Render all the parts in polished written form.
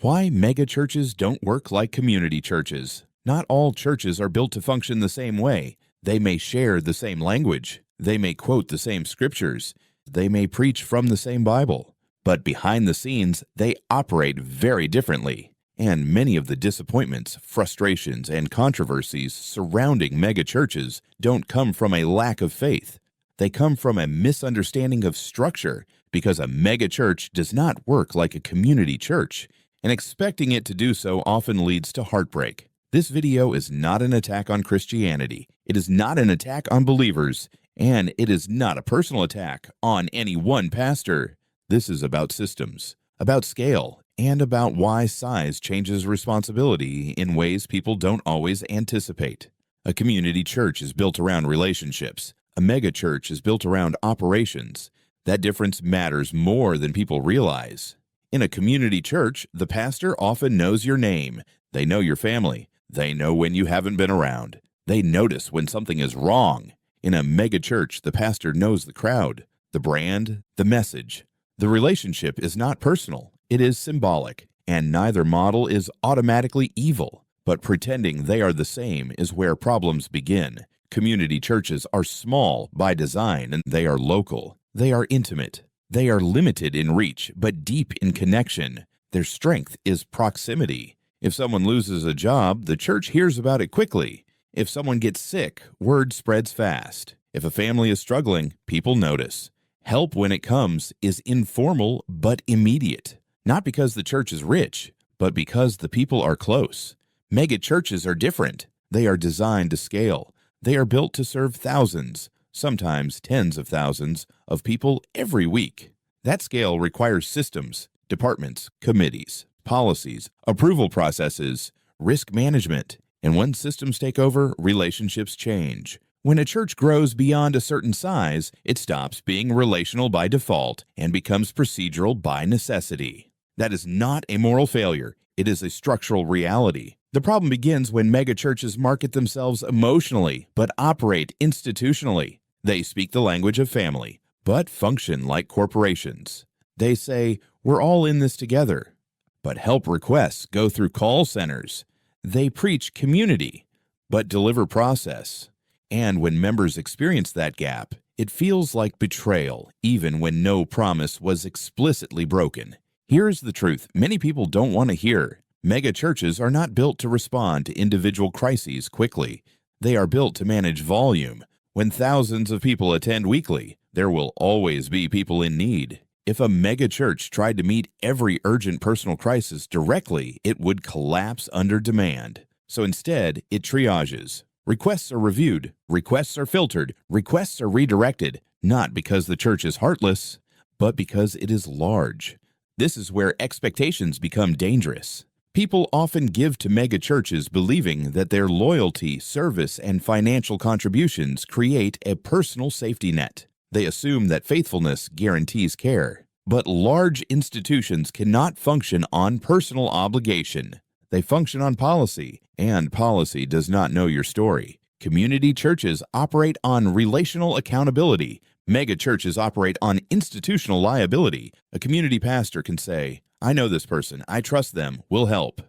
Why megachurches don't work like community churches. Not all churches are built to function the same way. They may share the same language. They may quote the same scriptures. They may preach from the same Bible. But behind the scenes, they operate very differently. And many of the disappointments, frustrations, and controversies surrounding megachurches don't come from a lack of faith. They come from a misunderstanding of structure, because a megachurch does not work like a community church, and expecting it to do so often leads to heartbreak. This video is not an attack on Christianity. It is not an attack on believers, and it is not a personal attack on any one pastor. This is about systems, about scale, and about why size changes responsibility in ways people don't always anticipate. A community church is built around relationships. A megachurch is built around operations. That difference matters more than people realize. In a community church, the pastor often knows your name. They know your family. They know when you haven't been around. They notice when something is wrong. In a megachurch, the pastor knows the crowd, the brand, the message. The relationship is not personal. It is symbolic, and neither model is automatically evil. But pretending they are the same is where problems begin. Community churches are small by design, and they are local. They are intimate. They are limited in reach, but deep in connection. Their strength is proximity. If someone loses a job, the church hears about it quickly. If someone gets sick, word spreads fast. If a family is struggling, people notice. Help when it comes is informal but immediate. Not because the church is rich, but because the people are close. Mega churches are different. They are designed to scale. They are built to serve thousands, sometimes tens of thousands, of people every week. That scale requires systems, departments, committees, policies, approval processes, risk management. And when systems take over, relationships change. When a church grows beyond a certain size, it stops being relational by default and becomes procedural by necessity. That is not a moral failure. It is a structural reality. The problem begins when megachurches market themselves emotionally but operate institutionally. They speak the language of family but function like corporations. They say, "We're all in this together," but help requests go through call centers. They preach community but deliver process. And when members experience that gap, it feels like betrayal, even when no promise was explicitly broken. Here's the truth many people don't want to hear. Mega churches are not built to respond to individual crises quickly. They are built to manage volume. When thousands of people attend weekly, there will always be people in need. If a mega church tried to meet every urgent personal crisis directly, it would collapse under demand. So instead, it triages. Requests are reviewed, requests are filtered, requests are redirected, not because the church is heartless, but because it is large. This is where expectations become dangerous. People often give to mega churches believing that their loyalty, service, and financial contributions create a personal safety net. They assume that faithfulness guarantees care. But large institutions cannot function on personal obligation. They function on policy, and policy does not know your story. Community churches operate on relational accountability. Mega churches operate on institutional liability. A community pastor can say, "I know this person, I trust them, we'll help."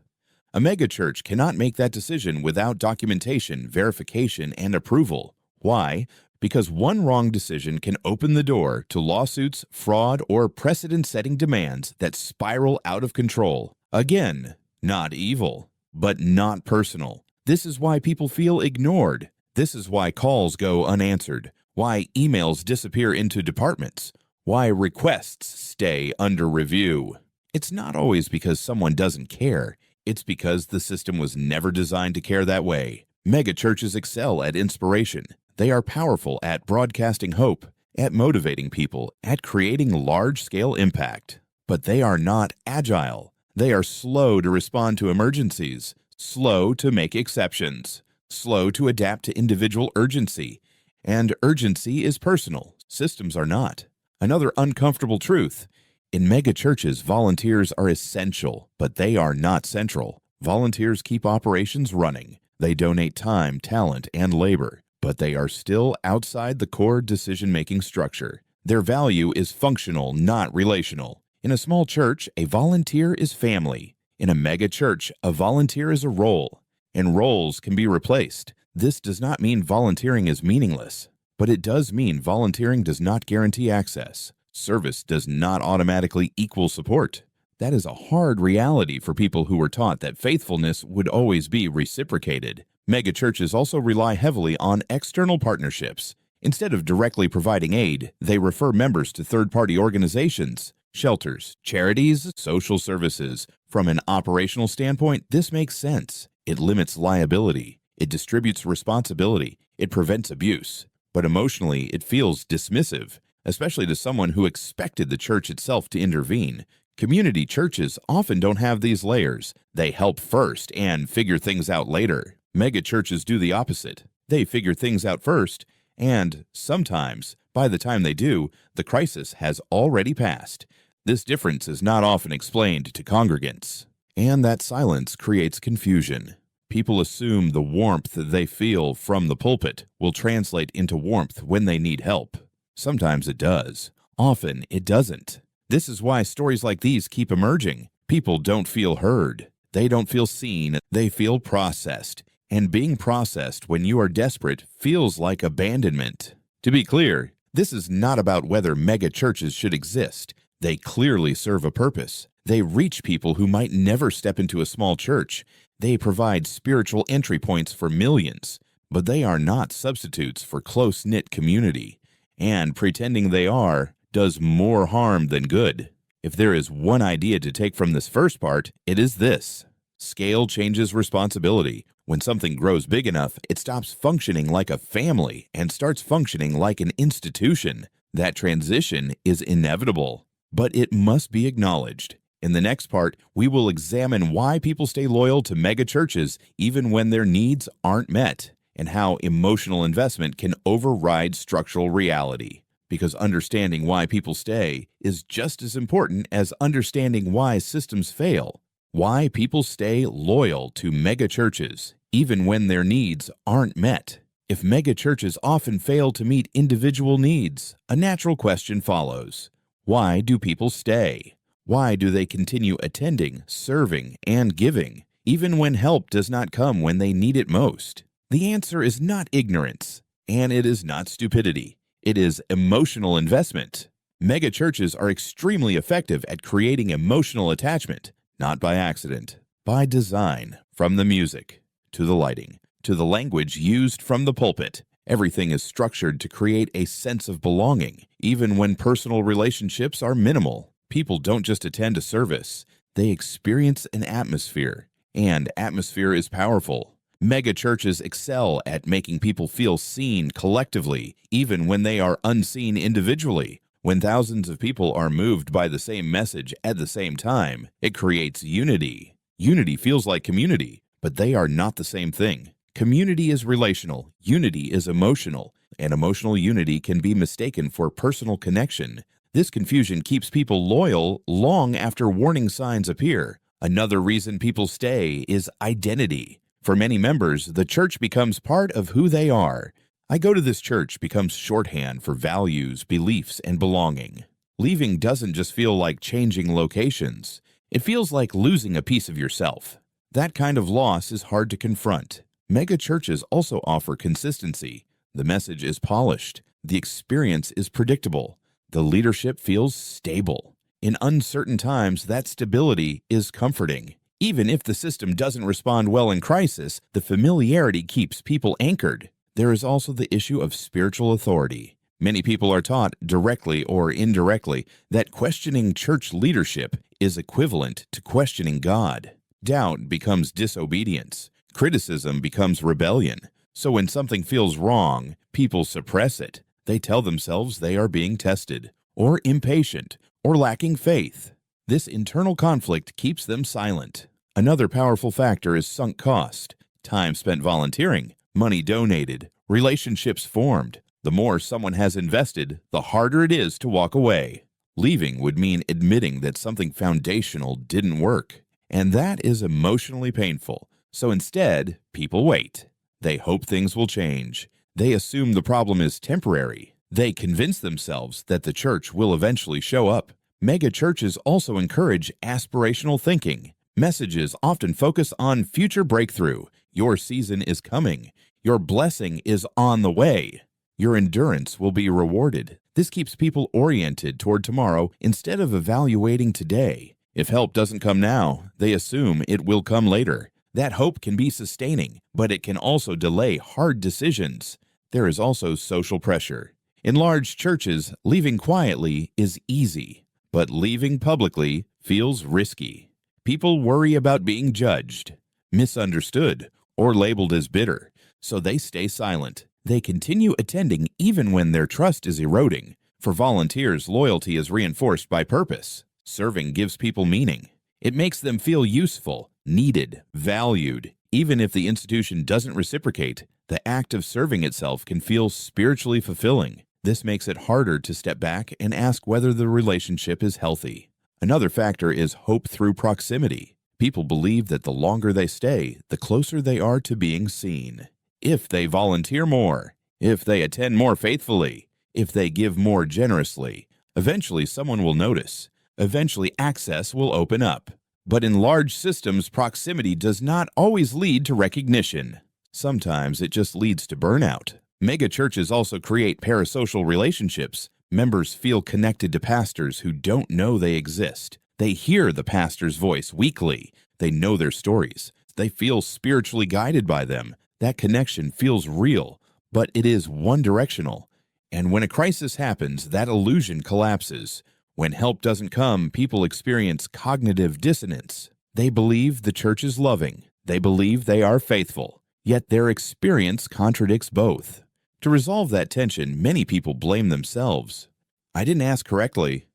A mega church cannot make that decision without documentation, verification, and approval. Why? Because one wrong decision can open the door to lawsuits, fraud, or precedent-setting demands that spiral out of control. Again, not evil, but not personal. This is why people feel ignored. This is why calls go unanswered, why emails disappear into departments, why requests stay under review. It's not always because someone doesn't care. It's because the system was never designed to care that way. Mega churches excel at inspiration. They are powerful at broadcasting hope, at motivating people, at creating large-scale impact. But they are not agile. They are slow to respond to emergencies, slow to make exceptions, slow to adapt to individual urgency. And urgency is personal. Systems are not. Another uncomfortable truth. In mega churches, volunteers are essential, but they are not central. Volunteers keep operations running. They donate time, talent, and labor, but they are still outside the core decision-making structure. Their value is functional, not relational. In a small church, a volunteer is family. In a megachurch, a volunteer is a role, and roles can be replaced. This does not mean volunteering is meaningless, but it does mean volunteering does not guarantee access. Service does not automatically equal support. That is a hard reality for people who were taught that faithfulness would always be reciprocated. Megachurches also rely heavily on external partnerships. Instead of directly providing aid, they refer members to third-party organizations, shelters, charities, social services. From an operational standpoint, this makes sense. It limits liability. It distributes responsibility. It prevents abuse. But emotionally, it feels dismissive, especially to someone who expected the church itself to intervene. Community churches often don't have these layers. They help first and figure things out later. Megachurches do the opposite. They figure things out first, and sometimes, by the time they do, the crisis has already passed. This difference is not often explained to congregants, and that silence creates confusion. People assume the warmth they feel from the pulpit will translate into warmth when they need help. Sometimes it does. Often it doesn't. This is why stories like these keep emerging. People don't feel heard. They don't feel seen. They feel processed. And being processed when you are desperate feels like abandonment. To be clear, this is not about whether mega churches should exist. They clearly serve a purpose. They reach people who might never step into a small church. They provide spiritual entry points for millions. But they are not substitutes for close-knit community. And pretending they are does more harm than good. If there is one idea to take from this first part, it is this. Scale changes responsibility. When something grows big enough, it stops functioning like a family and starts functioning like an institution. That transition is inevitable, but it must be acknowledged. In the next part, we will examine why people stay loyal to megachurches even when their needs aren't met, and how emotional investment can override structural reality. Because understanding why people stay is just as important as understanding why systems fail. Why people stay loyal to megachurches, even when their needs aren't met. If megachurches often fail to meet individual needs, a natural question follows. Why do people stay? Why do they continue attending, serving, and giving, even when help does not come when they need it most? The answer is not ignorance, and it is not stupidity. It is emotional investment. Megachurches are extremely effective at creating emotional attachment, not by accident, by design. From the music, to the lighting, to the language used from the pulpit, everything is structured to create a sense of belonging, even when personal relationships are minimal. People don't just attend a service, they experience an atmosphere, and atmosphere is powerful. Megachurches excel at making people feel seen collectively, even when they are unseen individually. When thousands of people are moved by the same message at the same time, it creates unity. Unity feels like community, but they are not the same thing. Community is relational, unity is emotional, and emotional unity can be mistaken for personal connection. This confusion keeps people loyal long after warning signs appear. Another reason people stay is identity. For many members, the church becomes part of who they are. I go to this church becomes shorthand for values, beliefs, and belonging. Leaving doesn't just feel like changing locations. It feels like losing a piece of yourself. That kind of loss is hard to confront. Mega churches also offer consistency. The message is polished. The experience is predictable. The leadership feels stable. In uncertain times, that stability is comforting. Even if the system doesn't respond well in crisis, the familiarity keeps people anchored. There is also the issue of spiritual authority. Many people are taught, directly or indirectly, that questioning church leadership is equivalent to questioning God. Doubt becomes disobedience. Criticism becomes rebellion. So when something feels wrong, people suppress it. They tell themselves they are being tested, or impatient, or lacking faith. This internal conflict keeps them silent. Another powerful factor is sunk cost. Time spent volunteering, money donated, relationships formed. The more someone has invested, the harder it is to walk away. Leaving would mean admitting that something foundational didn't work, and that is emotionally painful. So instead, people wait. They hope things will change. They assume the problem is temporary. They convince themselves that the church will eventually show up. Mega churches also encourage aspirational thinking. Messages often focus on future breakthrough. Your season is coming. Your blessing is on the way. Your endurance will be rewarded. This keeps people oriented toward tomorrow instead of evaluating today. If help doesn't come now, they assume it will come later. That hope can be sustaining, but it can also delay hard decisions. There is also social pressure. In large churches, leaving quietly is easy, but leaving publicly feels risky. People worry about being judged, misunderstood, or labeled as bitter, so they stay silent. They continue attending even when their trust is eroding. For volunteers, loyalty is reinforced by purpose. Serving gives people meaning. It makes them feel useful, needed, valued. Even if the institution doesn't reciprocate, the act of serving itself can feel spiritually fulfilling. This makes it harder to step back and ask whether the relationship is healthy. Another factor is hope through proximity. People believe that the longer they stay, the closer they are to being seen. If they volunteer more, if they attend more faithfully, if they give more generously, eventually someone will notice. Eventually access will open up. But in large systems, proximity does not always lead to recognition. Sometimes it just leads to burnout. Megachurches also create parasocial relationships. Members feel connected to pastors who don't know they exist. They hear the pastor's voice weekly. They know their stories. They feel spiritually guided by them. That connection feels real, but it is one-directional. And when a crisis happens, that illusion collapses. When help doesn't come, people experience cognitive dissonance. They believe the church is loving. They believe they are faithful. Yet their experience contradicts both. To resolve that tension, many people blame themselves. I didn't ask correctly.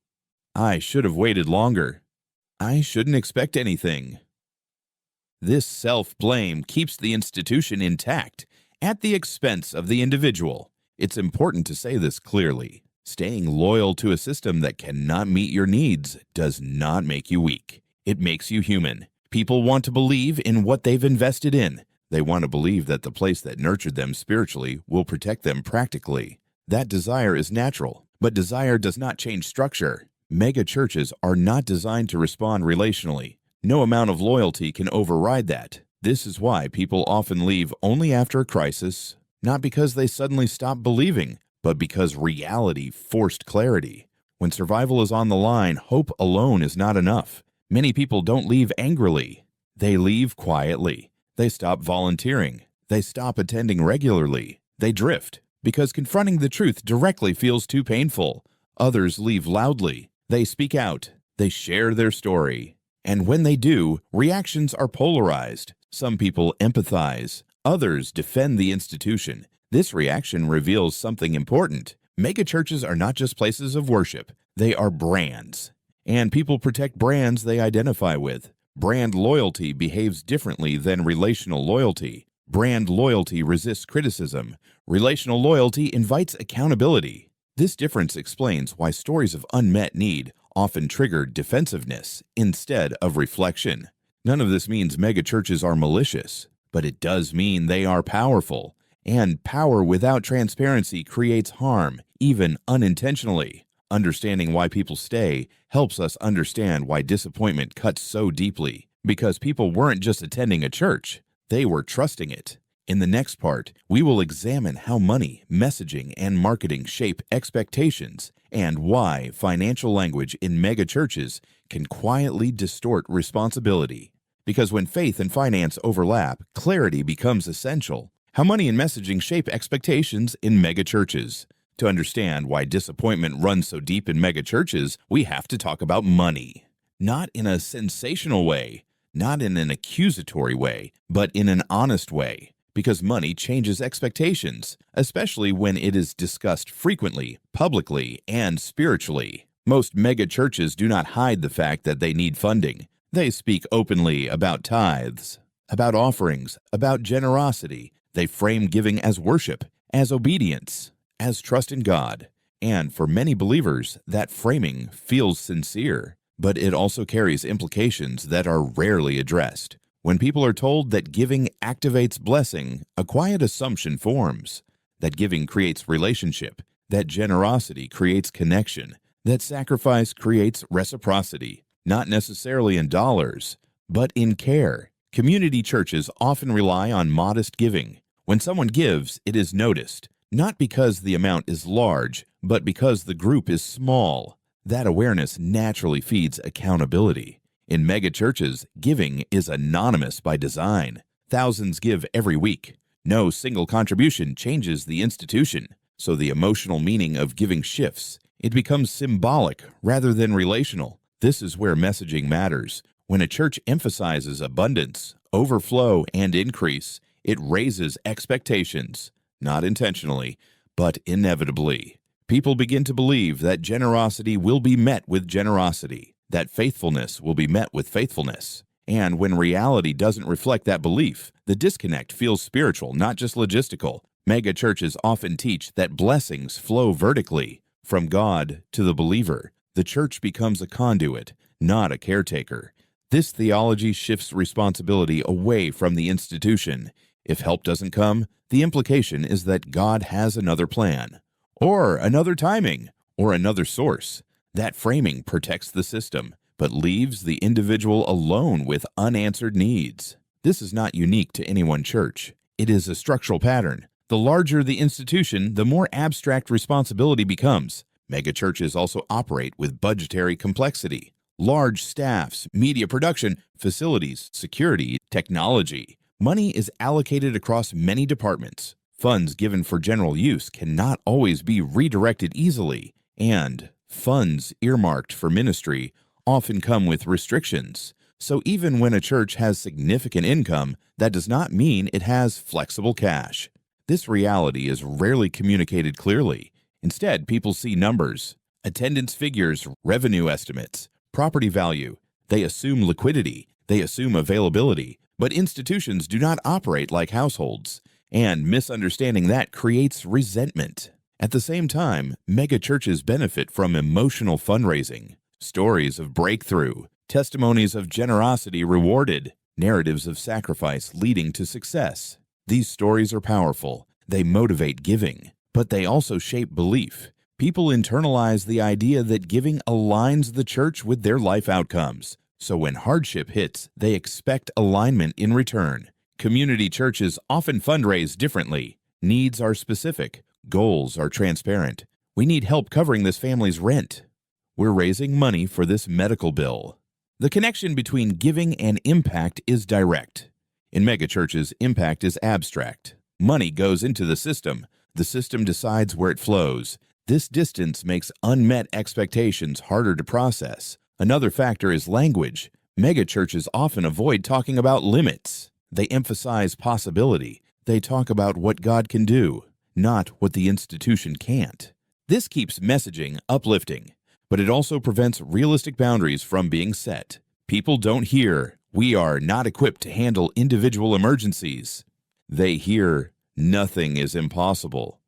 I should have waited longer. I shouldn't expect anything. This self-blame keeps the institution intact at the expense of the individual. It's important to say this clearly. Staying loyal to a system that cannot meet your needs does not make you weak. It makes you human. People want to believe in what they've invested in. They want to believe that the place that nurtured them spiritually will protect them practically. That desire is natural, but desire does not change structure. Mega churches are not designed to respond relationally. No amount of loyalty can override that. This is why people often leave only after a crisis, not because they suddenly stop believing, but because reality forced clarity. When survival is on the line, hope alone is not enough. Many people don't leave angrily. They leave quietly. They stop volunteering. They stop attending regularly. They drift because confronting the truth directly feels too painful. Others leave loudly. They speak out. They share their story. And when they do, reactions are polarized. Some people empathize. Others defend the institution. This reaction reveals something important. Megachurches are not just places of worship. They are brands. And people protect brands they identify with. Brand loyalty behaves differently than relational loyalty. Brand loyalty resists criticism. Relational loyalty invites accountability. This difference explains why stories of unmet need often trigger defensiveness instead of reflection. None of this means megachurches are malicious, but it does mean they are powerful. And power without transparency creates harm, even unintentionally. Understanding why people stay helps us understand why disappointment cuts so deeply. Because people weren't just attending a church, they were trusting it. In the next part, we will examine how money, messaging, and marketing shape expectations and why financial language in megachurches can quietly distort responsibility. Because when faith and finance overlap, clarity becomes essential. How money and messaging shape expectations in megachurches. To understand why disappointment runs so deep in megachurches, we have to talk about money. Not in a sensational way, not in an accusatory way, but in an honest way. Because money changes expectations, especially when it is discussed frequently, publicly, and spiritually. Most megachurches do not hide the fact that they need funding. They speak openly about tithes, about offerings, about generosity. They frame giving as worship, as obedience, as trust in God. And for many believers, that framing feels sincere, but it also carries implications that are rarely addressed. When people are told that giving activates blessing, a quiet assumption forms that giving creates relationship, that generosity creates connection, that sacrifice creates reciprocity, not necessarily in dollars, but in care. Community churches often rely on modest giving. When someone gives, it is noticed, not because the amount is large, but because the group is small. That awareness naturally feeds accountability. In megachurches, giving is anonymous by design. Thousands give every week. No single contribution changes the institution, so the emotional meaning of giving shifts. It becomes symbolic rather than relational. This is where messaging matters. When a church emphasizes abundance, overflow, and increase, it raises expectations, not intentionally, but inevitably. People begin to believe that generosity will be met with generosity, that faithfulness will be met with faithfulness. And when reality doesn't reflect that belief, the disconnect feels spiritual, not just logistical. Mega churches often teach that blessings flow vertically, from God to the believer. The church becomes a conduit, not a caretaker. This theology shifts responsibility away from the institution. If help doesn't come, the implication is that God has another plan, or another timing, or another source. That framing protects the system, but leaves the individual alone with unanswered needs. This is not unique to any one church. It is a structural pattern. The larger the institution, the more abstract responsibility becomes. Megachurches also operate with budgetary complexity. Large staffs, media production, facilities, security, technology. Money is allocated across many departments. Funds given for general use cannot always be redirected easily, and funds earmarked for ministry often come with restrictions. So even when a church has significant income, that does not mean it has flexible cash. This reality is rarely communicated clearly. Instead, people see numbers, attendance figures, revenue estimates, property value. They assume liquidity, they assume availability, but institutions do not operate like households, and misunderstanding that creates resentment. At the same time, megachurches benefit from emotional fundraising, stories of breakthrough, testimonies of generosity rewarded, narratives of sacrifice leading to success. These stories are powerful. They motivate giving, but they also shape belief. People internalize the idea that giving aligns the church with their life outcomes. So when hardship hits, they expect alignment in return. Community churches often fundraise differently. Needs are specific. Goals are transparent. We need help covering this family's rent. We're raising money for this medical bill. The connection between giving and impact is direct. In megachurches, impact is abstract. Money goes into the system. The system decides where it flows. This distance makes unmet expectations harder to process. Another factor is language. Megachurches often avoid talking about limits. They emphasize possibility. They talk about what God can do, not what the institution can't. This keeps messaging uplifting, but it also prevents realistic boundaries from being set. People don't hear, "We are not equipped to handle individual emergencies." They hear, "Nothing is impossible."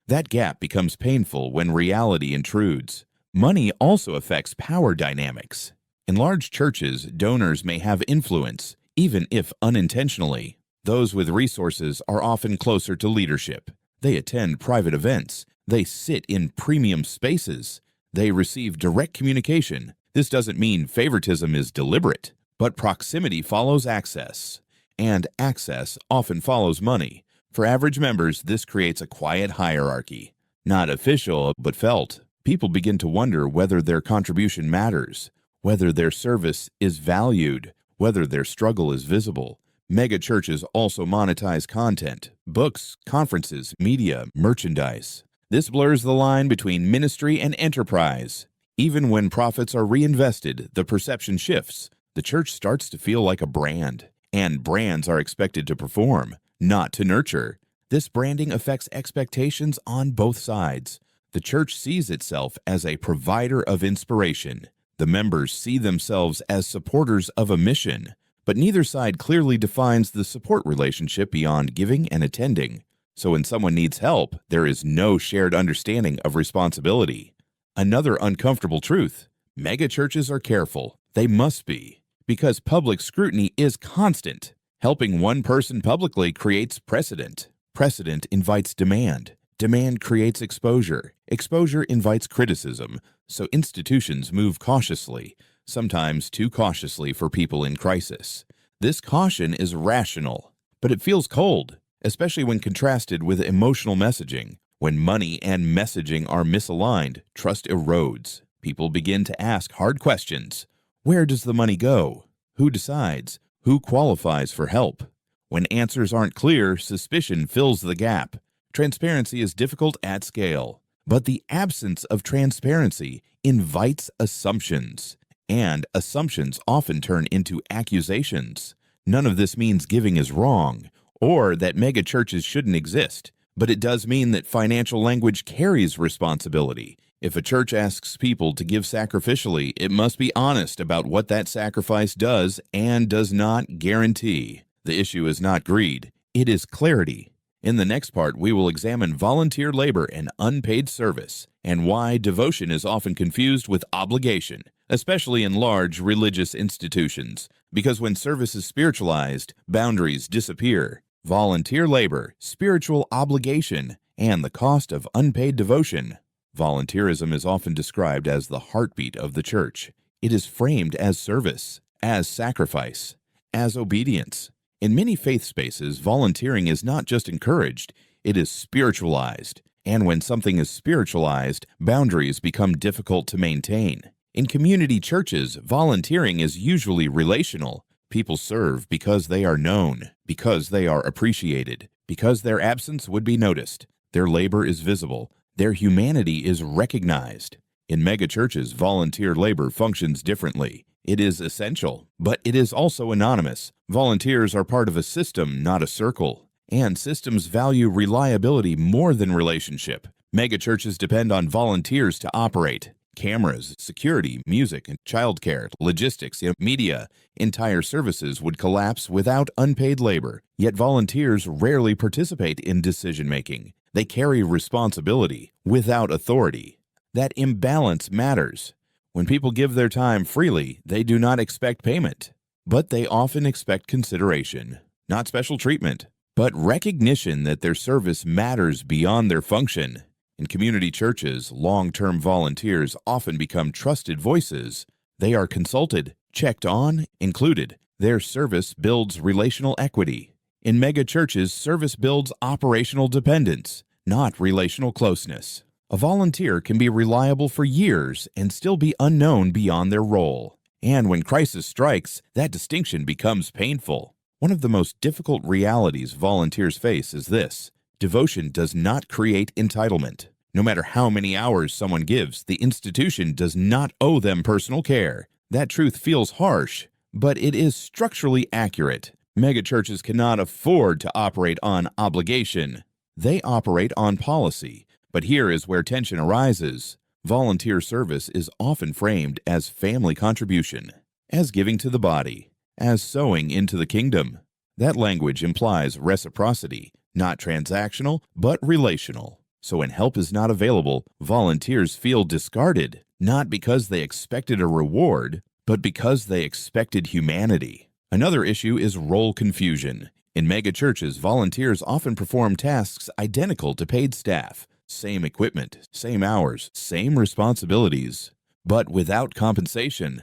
That gap becomes painful when reality intrudes. Money also affects power dynamics. In large churches, donors may have influence, even if unintentionally. Those with resources are often closer to leadership. They attend private events. They sit in premium spaces. They receive direct communication. This doesn't mean favoritism is deliberate, but proximity follows access, and access often follows money. For average members, this creates a quiet hierarchy. Not official, but felt. People begin to wonder whether their contribution matters, whether their service is valued, whether their struggle is visible. Mega churches also monetize content, books, conferences, media, merchandise. This blurs the line between ministry and enterprise. Even when profits are reinvested, the perception shifts. The church starts to feel like a brand, and brands are expected to perform, not to nurture. This branding affects expectations on both sides. The church sees itself as a provider of inspiration. The members see themselves as supporters of a mission, but neither side clearly defines the support relationship beyond giving and attending. So when someone needs help, there is no shared understanding of responsibility. Another uncomfortable truth: mega churches are careful. They must be, because public scrutiny is constant. Helping one person publicly creates precedent. Precedent invites demand. Demand creates exposure. Exposure invites criticism. So institutions move cautiously. sometimes too cautiously for people in crisis. This caution is rational, but it feels cold, especially when contrasted with emotional messaging. When money and messaging are misaligned, trust erodes. People begin to ask hard questions. Where does the money go? Who decides? Who qualifies for help? When answers aren't clear, suspicion fills the gap. Transparency is difficult at scale, but the absence of transparency invites assumptions, and assumptions often turn into accusations. None of this means giving is wrong, or that megachurches shouldn't exist, but it does mean that financial language carries responsibility. If a church asks people to give sacrificially, it must be honest about what that sacrifice does and does not guarantee. The issue is not greed, it is clarity. In the next part, we will examine volunteer labor and unpaid service, and why devotion is often confused with obligation, especially in large religious institutions, because when service is spiritualized, boundaries disappear. Volunteer labor, spiritual obligation, and the cost of unpaid devotion. Volunteerism is often described as the heartbeat of the church. It is framed as service, as sacrifice, as obedience. In many faith spaces, volunteering is not just encouraged, it is spiritualized. And when something is spiritualized, boundaries become difficult to maintain. In community churches, volunteering is usually relational. People serve because they are known, because they are appreciated, because their absence would be noticed. Their labor is visible. Their humanity is recognized. In megachurches, volunteer labor functions differently. It is essential, but it is also anonymous. Volunteers are part of a system, not a circle. And systems value reliability more than relationship. Megachurches depend on volunteers to operate. Cameras, security, music, and childcare, logistics, media. Entire services would collapse without unpaid labor. Yet volunteers rarely participate in decision-making. They carry responsibility without authority. That imbalance matters. When people give their time freely, they do not expect payment, but they often expect consideration, not special treatment, but recognition that their service matters beyond their function. In community churches, long-term volunteers often become trusted voices. They are consulted, checked on, included. Their service builds relational equity. In megachurches, service builds operational dependence, not relational closeness. A volunteer can be reliable for years and still be unknown beyond their role. And when crisis strikes, that distinction becomes painful. One of the most difficult realities volunteers face is this: devotion does not create entitlement. No matter how many hours someone gives, the institution does not owe them personal care. That truth feels harsh, but it is structurally accurate. Megachurches cannot afford to operate on obligation. They operate on policy. But here is where tension arises. Volunteer service is often framed as family contribution, as giving to the body, as sowing into the kingdom. That language implies reciprocity, not transactional, but relational. So when help is not available, volunteers feel discarded, not because they expected a reward, but because they expected humanity. Another issue is role confusion. In megachurches, volunteers often perform tasks identical to paid staff. Same equipment, same hours, same responsibilities, but without compensation.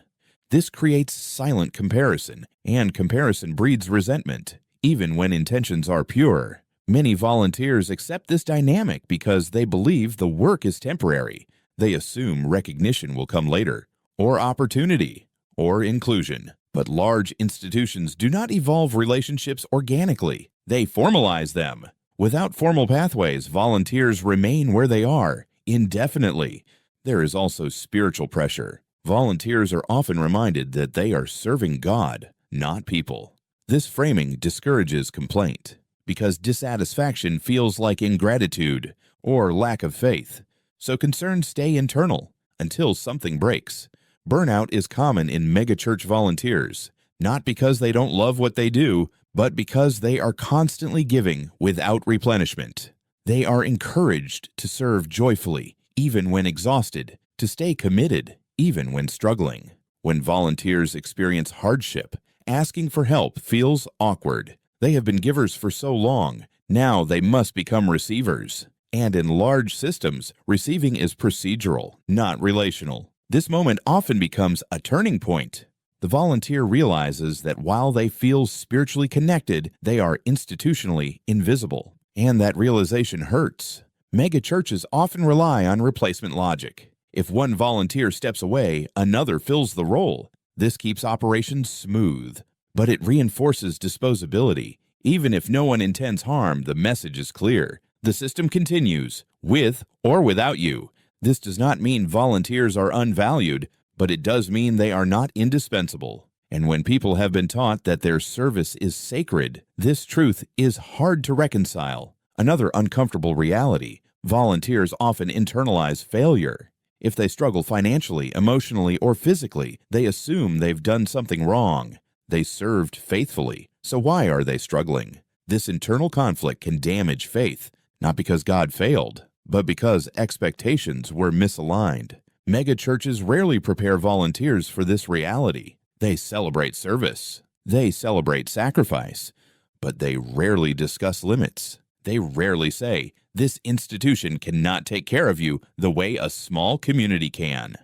This creates silent comparison, and comparison breeds resentment, even when intentions are pure. Many volunteers accept this dynamic because they believe the work is temporary. They assume recognition will come later, or opportunity, or inclusion. But large institutions do not evolve relationships organically. They formalize them. Without formal pathways, volunteers remain where they are, indefinitely. There is also spiritual pressure. Volunteers are often reminded that they are serving God, not people. This framing discourages complaint, because dissatisfaction feels like ingratitude or lack of faith. So concerns stay internal until something breaks. Burnout is common in megachurch volunteers, not because they don't love what they do, but because they are constantly giving without replenishment. They are encouraged to serve joyfully, even when exhausted, to stay committed, even when struggling. When volunteers experience hardship, asking for help feels awkward. They have been givers for so long, now they must become receivers. And in large systems, receiving is procedural, not relational. This moment often becomes a turning point. The volunteer realizes that while they feel spiritually connected, they are institutionally invisible. And that realization hurts. Megachurches often rely on replacement logic. If one volunteer steps away, another fills the role. This keeps operations smooth, but it reinforces disposability. Even if no one intends harm, the message is clear. The system continues, with or without you. This does not mean volunteers are unvalued, but it does mean they are not indispensable. And when people have been taught that their service is sacred, this truth is hard to reconcile. Another uncomfortable reality: volunteers often internalize failure. If they struggle financially, emotionally, or physically, they assume they've done something wrong. They served faithfully, so why are they struggling? This internal conflict can damage faith, not because God failed, but because expectations were misaligned. Megachurches rarely prepare volunteers for this reality. They celebrate service. They celebrate sacrifice. But they rarely discuss limits. They rarely say, "This institution cannot take care of you the way a small community can."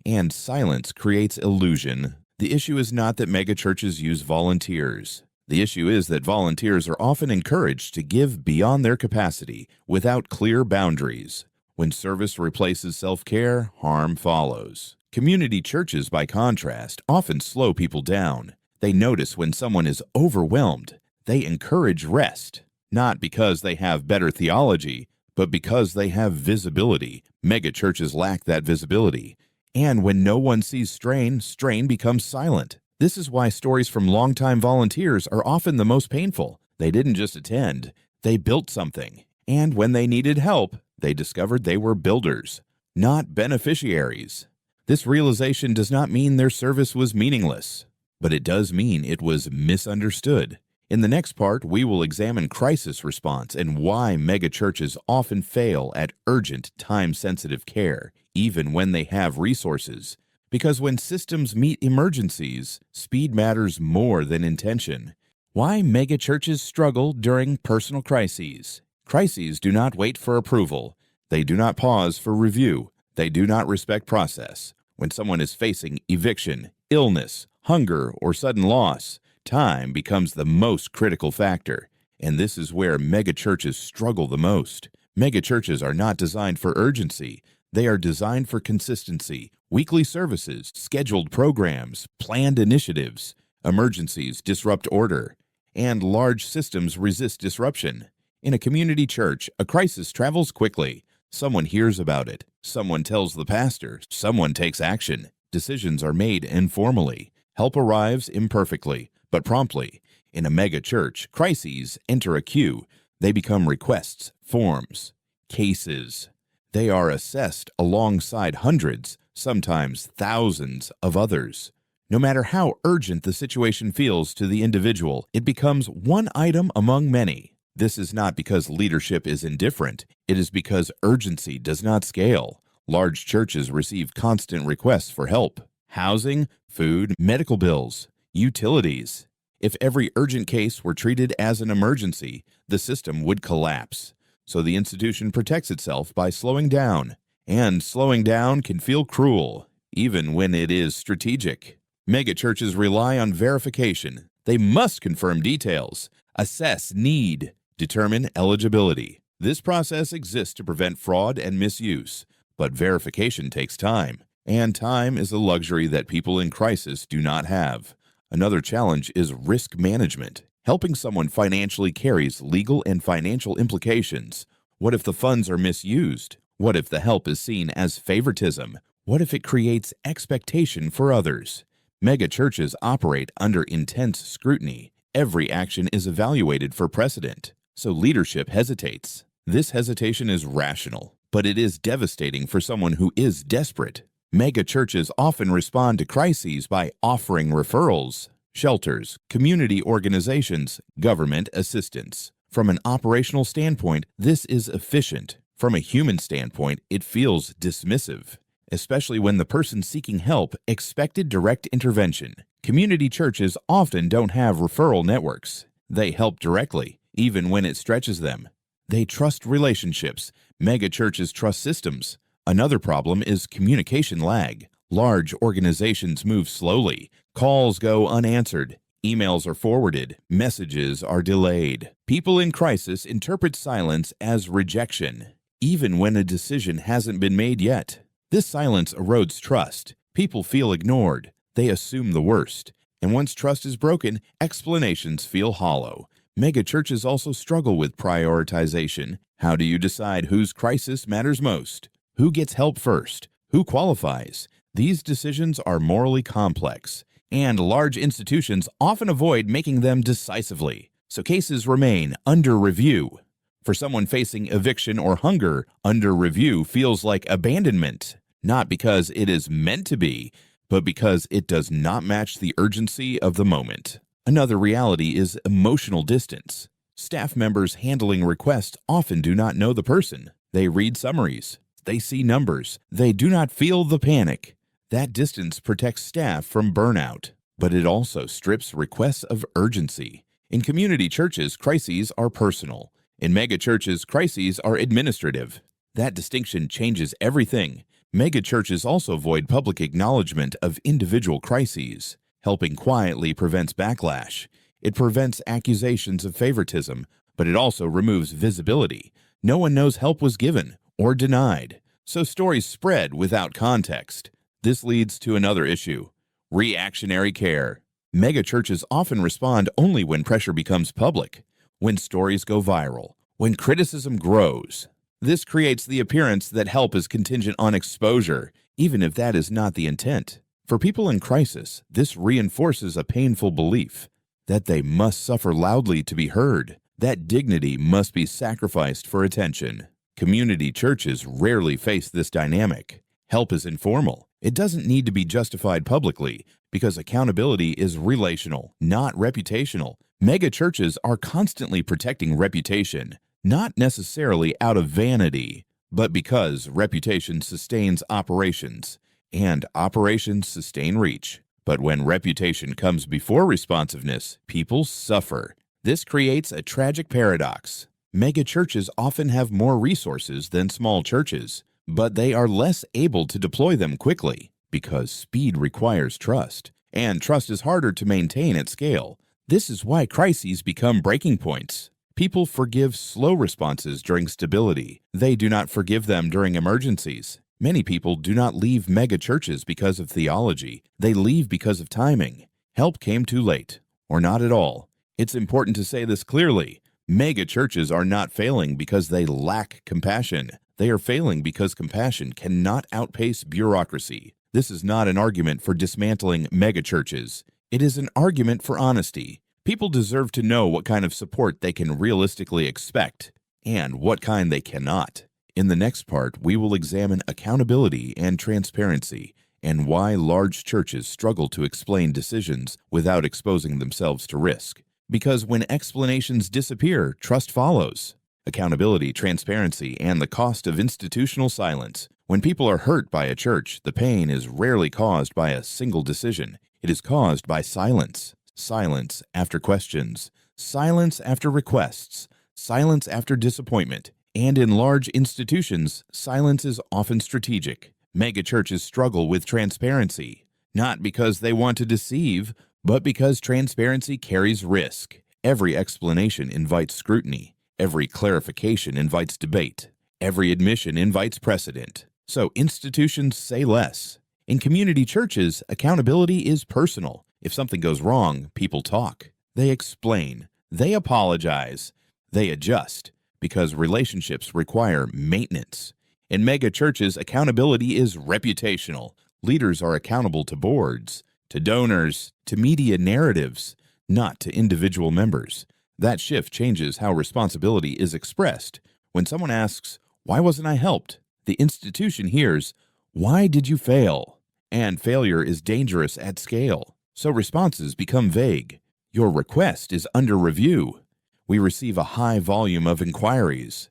And silence creates illusion. The issue is not that megachurches use volunteers. The issue is that volunteers are often encouraged to give beyond their capacity without clear boundaries. When service replaces self-care, harm follows. Community churches, by contrast, often slow people down. They notice when someone is overwhelmed. They encourage rest, not because they have better theology, but because they have visibility. Megachurches lack that visibility. And when no one sees strain, strain becomes silent. This is why stories from longtime volunteers are often the most painful. They didn't just attend, they built something. And when they needed help, they discovered they were builders, not beneficiaries. This realization does not mean their service was meaningless, but it does mean it was misunderstood. In the next part, we will examine crisis response and why megachurches often fail at urgent, time-sensitive care, even when they have resources. Because when systems meet emergencies, speed matters more than intention. Why megachurches struggle during personal crises. Crises do not wait for approval. They do not pause for review. They do not respect process. When someone is facing eviction, illness, hunger, or sudden loss, time becomes the most critical factor. And this is where megachurches struggle the most. Megachurches are not designed for urgency. They are designed for consistency, weekly services, scheduled programs, planned initiatives. Emergencies disrupt order, and large systems resist disruption. In a community church, a crisis travels quickly. Someone hears about it. Someone tells the pastor. Someone takes action. Decisions are made informally. Help arrives imperfectly, but promptly. In a mega church, crises enter a queue. They become requests, forms, cases. They are assessed alongside hundreds, sometimes thousands of others. No matter how urgent the situation feels to the individual, it becomes one item among many. This is not because leadership is indifferent. It is because urgency does not scale. Large churches receive constant requests for help. Housing, food, medical bills, utilities. If every urgent case were treated as an emergency, the system would collapse. So the institution protects itself by slowing down. And slowing down can feel cruel, even when it is strategic. Megachurches rely on verification. They must confirm details, assess need, determine eligibility. This process exists to prevent fraud and misuse, but verification takes time, and time is a luxury that people in crisis do not have. Another challenge is risk management. Helping someone financially carries legal and financial implications. What if the funds are misused? What if the help is seen as favoritism? What if it creates expectation for others? Megachurches operate under intense scrutiny. Every action is evaluated for precedent, so leadership hesitates. This hesitation is rational, but it is devastating for someone who is desperate. Megachurches often respond to crises by offering referrals, shelters, community organizations, government assistance. From an operational standpoint, this is efficient. From a human standpoint, it feels dismissive, especially when the person seeking help expected direct intervention. Community churches often don't have referral networks. They help directly, even when it stretches them. They trust relationships. Megachurches trust systems. Another problem is communication lag. Large organizations move slowly. Calls go unanswered. Emails are forwarded. Messages are delayed. People in crisis interpret silence as rejection, even when a decision hasn't been made yet. This silence erodes trust. People feel ignored. They assume the worst. And once trust is broken, explanations feel hollow. Megachurches also struggle with prioritization. How do you decide whose crisis matters most? Who gets help first? Who qualifies? These decisions are morally complex, and large institutions often avoid making them decisively, so cases remain under review. For someone facing eviction or hunger, under review feels like abandonment, not because it is meant to be, but because it does not match the urgency of the moment. Another reality is emotional distance. Staff members handling requests often do not know the person. They read summaries. They see numbers. They do not feel the panic. That distance protects staff from burnout, but it also strips requests of urgency. In community churches, crises are personal. In megachurches, crises are administrative. That distinction changes everything. Megachurches also avoid public acknowledgement of individual crises. Helping quietly prevents backlash. It prevents accusations of favoritism, but it also removes visibility. No one knows help was given or denied, so stories spread without context. This leads to another issue: reactionary care. Megachurches often respond only when pressure becomes public, when stories go viral, when criticism grows. This creates the appearance that help is contingent on exposure, even if that is not the intent. For people in crisis, this reinforces a painful belief that they must suffer loudly to be heard, that dignity must be sacrificed for attention. Community churches rarely face this dynamic. Help is informal. It doesn't need to be justified publicly because accountability is relational, not reputational. Mega churches are constantly protecting reputation, not necessarily out of vanity, but because reputation sustains operations, and operations sustain reach. But when reputation comes before responsiveness, people suffer. This creates a tragic paradox. Mega churches often have more resources than small churches, but they are less able to deploy them quickly because speed requires trust, and trust is harder to maintain at scale. This is why crises become breaking points. People forgive slow responses during stability. They do not forgive them during emergencies. Many people do not leave mega churches because of theology. They leave because of timing. Help came too late, or not at all. It's important to say this clearly. Mega churches are not failing because they lack compassion. They are failing because compassion cannot outpace bureaucracy. This is not an argument for dismantling mega churches. It is an argument for honesty. People deserve to know what kind of support they can realistically expect and what kind they cannot. In the next part, we will examine accountability and transparency and why large churches struggle to explain decisions without exposing themselves to risk. Because when explanations disappear, trust follows. Accountability, transparency, and the cost of institutional silence. When people are hurt by a church, the pain is rarely caused by a single decision. It is caused by silence. Silence after questions. Silence after requests. Silence after disappointment. And in large institutions, silence is often strategic. Mega churches struggle with transparency, not because they want to deceive, but because transparency carries risk. Every explanation invites scrutiny. Every clarification invites debate. Every admission invites precedent. So institutions say less. In community churches, accountability is personal. If something goes wrong, people talk. They explain. They apologize. They adjust. Because relationships require maintenance. In mega churches, accountability is reputational. Leaders are accountable to boards, to donors, to media narratives, not to individual members. That shift changes how responsibility is expressed. When someone asks, "Why wasn't I helped?" the institution hears, "Why did you fail?" And failure is dangerous at scale. So responses become vague. Your request is under review. We receive a high volume of inquiries.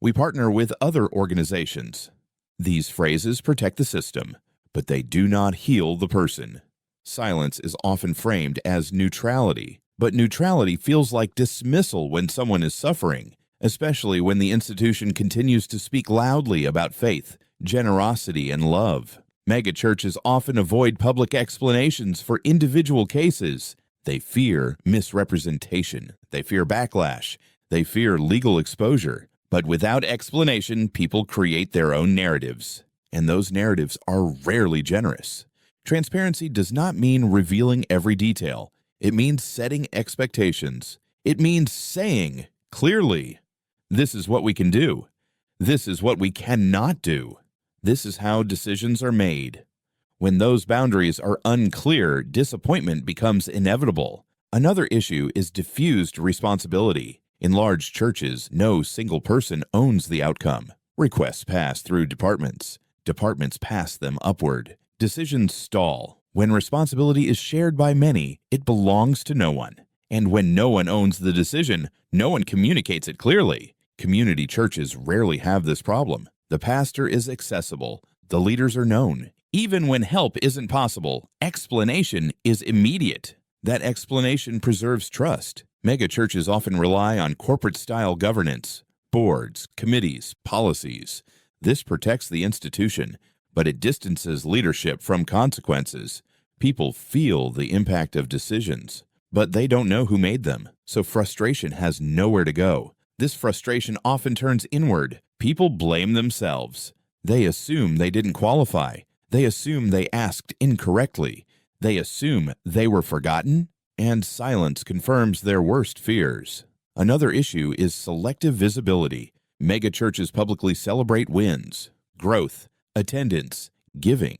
We partner with other organizations. These phrases protect the system, but they do not heal the person. Silence is often framed as neutrality, but neutrality feels like dismissal when someone is suffering, especially when the institution continues to speak loudly about faith, generosity, and love. Megachurches often avoid public explanations for individual cases. They fear misrepresentation. They fear backlash. They fear legal exposure. But without explanation, people create their own narratives. And those narratives are rarely generous. Transparency does not mean revealing every detail. It means setting expectations. It means saying clearly, this is what we can do. This is what we cannot do. This is how decisions are made. When those boundaries are unclear, disappointment becomes inevitable. Another issue is diffused responsibility. In large churches, no single person owns the outcome. Requests pass through departments. Departments pass them upward. Decisions stall. When responsibility is shared by many, it belongs to no one. And when no one owns the decision, no one communicates it clearly. Community churches rarely have this problem. The pastor is accessible. The leaders are known. Even when help isn't possible, explanation is immediate. That explanation preserves trust. Megachurches often rely on corporate-style governance, boards, committees, policies. This protects the institution, but it distances leadership from consequences. People feel the impact of decisions, but they don't know who made them, so frustration has nowhere to go. This frustration often turns inward. People blame themselves. They assume they didn't qualify. They assume they asked incorrectly. They assume they were forgotten, and silence confirms their worst fears. Another issue is selective visibility. Megachurches publicly celebrate wins, growth, attendance, giving,